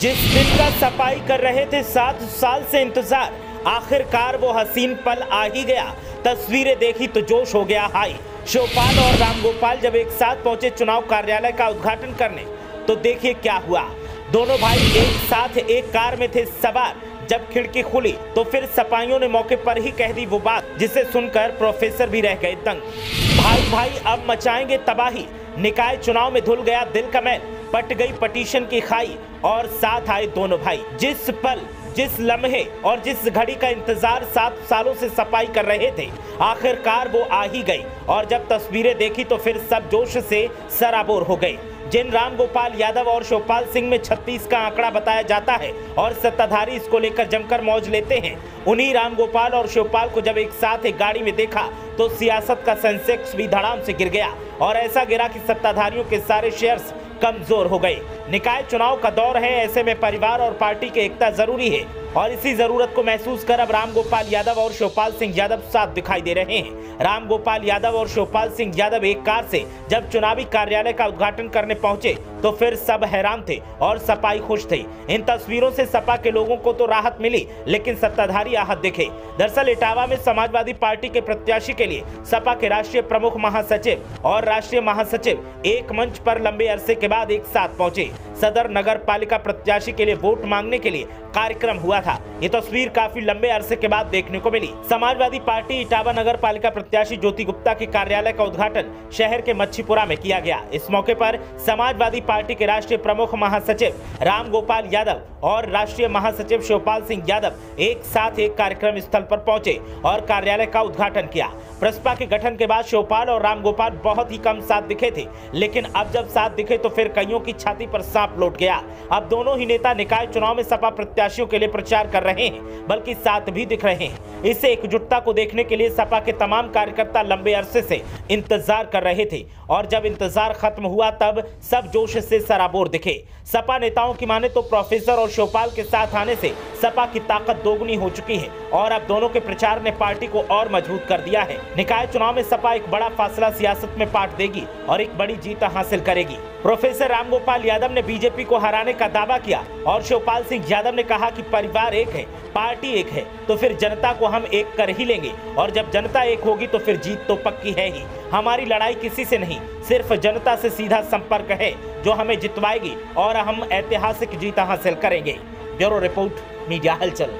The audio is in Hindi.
जिस दिन का सफाई कर रहे थे 7 साल से इंतजार, आखिरकार वो हसीन पल आ ही गया। तस्वीरें देखी तो जोश हो गया हाई। शिवपाल और रामगोपाल जब एक साथ पहुंचे चुनाव कार्यालय का उद्घाटन करने, तो देखिए क्या हुआ। दोनों भाई एक साथ एक कार में थे सवार। जब खिड़की खुली तो फिर सपाइयों ने मौके पर ही कह दी वो बात जिसे सुनकर प्रोफेसर भी रह गए दंग। भाई भाई अब मचाएंगे तबाही। निकाय चुनाव में धुल गया दिल का मैल, पट गई पटिशन की खाई और साथ आए दोनों भाई। जिस पल, जिस लम्हे और जिस घड़ी का इंतजार 7 सालों से सफाई कर रहे थे, आखिरकार वो आ ही गई। और जब तस्वीरें देखी तो फिर सब जोश से सराबोर हो गए। जिन रामगोपाल यादव और शिवपाल सिंह में 36 का आंकड़ा बताया जाता है और सत्ताधारी इसको लेकर जमकर मौज लेते हैं, उन्हीं रामगोपाल और शिवपाल को जब एक साथ एक गाड़ी में देखा तो सियासत का सेंसेक्स भी धड़ाम से गिर गया और ऐसा गिरा कि सत्ताधारियों के सारे शेयर्स कमजोर हो गए। निकाय चुनाव का दौर है, ऐसे में परिवार और पार्टी की एकता जरूरी है और इसी जरूरत को महसूस कर अब रामगोपाल यादव और शिवपाल सिंह यादव साथ दिखाई दे रहे हैं। रामगोपाल यादव और शिवपाल सिंह यादव एक कार से जब चुनावी कार्यालय का उद्घाटन करने पहुंचे तो फिर सब हैरान थे और सपाई खुश थे। इन तस्वीरों से सपा के लोगों को तो राहत मिली, लेकिन सत्ताधारी आहत दिखे। दरअसल इटावा में समाजवादी पार्टी के प्रत्याशी के लिए सपा के राष्ट्रीय प्रमुख महासचिव और राष्ट्रीय महासचिव एक मंच पर लंबे अरसे के बाद एक साथ पहुंचे। सदर नगर पालिका प्रत्याशी के लिए वोट मांगने के लिए कार्यक्रम हुआ था। ये तस्वीर काफी लंबे अरसे के बाद देखने को मिली। समाजवादी पार्टी इटावा नगर पालिका प्रत्याशी ज्योति गुप्ता के कार्यालय का उद्घाटन शहर के मच्छीपुरा में किया गया। इस मौके पर समाजवादी पार्टी के राष्ट्रीय प्रमुख महासचिव रामगोपाल यादव और राष्ट्रीय महासचिव शिवपाल सिंह यादव एक साथ एक कार्यक्रम स्थल पर पहुंचे और कार्यालय का उद्घाटन किया। प्रसपा के गठन के बाद शिवपाल और रामगोपाल बहुत ही कम साथ दिखे थे, लेकिन अब जब साथ दिखे तो फिर कईयों की छाती पर सांप लौट गया। अब दोनों ही नेता निकाय चुनाव में सपा प्रत्याशियों के लिए प्रचार कर रहे हैं, बल्कि साथ भी दिख रहे हैं। इसे एकजुटता को देखने के लिए सपा के तमाम कार्यकर्ता लंबे अरसे से इंतजार कर रहे थे और जब इंतजार खत्म हुआ तब सब जोश से सराबोर दिखे। सपा नेताओं की माने तो प्रोफेसर और शिवपाल के साथ आने से सपा की ताकत दोगुनी हो चुकी है और अब दोनों के प्रचार ने पार्टी को और मजबूत कर दिया है। निकाय चुनाव में सपा एक बड़ा फासला सियासत में पाट देगी और एक बड़ी जीत हासिल करेगी। प्रोफेसर रामगोपाल यादव ने बीजेपी को हराने का दावा किया और शिवपाल सिंह यादव ने कहा कि परिवार एक है, पार्टी एक है, तो फिर जनता को हम एक कर ही लेंगे और जब जनता एक होगी तो फिर जीत तो पक्की है ही। हमारी लड़ाई किसी से नहीं, सिर्फ जनता से सीधा संपर्क है जो हमें जितवाएगी और हम ऐतिहासिक जीत हासिल करेंगे। ब्यूरो रिपोर्ट, मीडिया हलचल।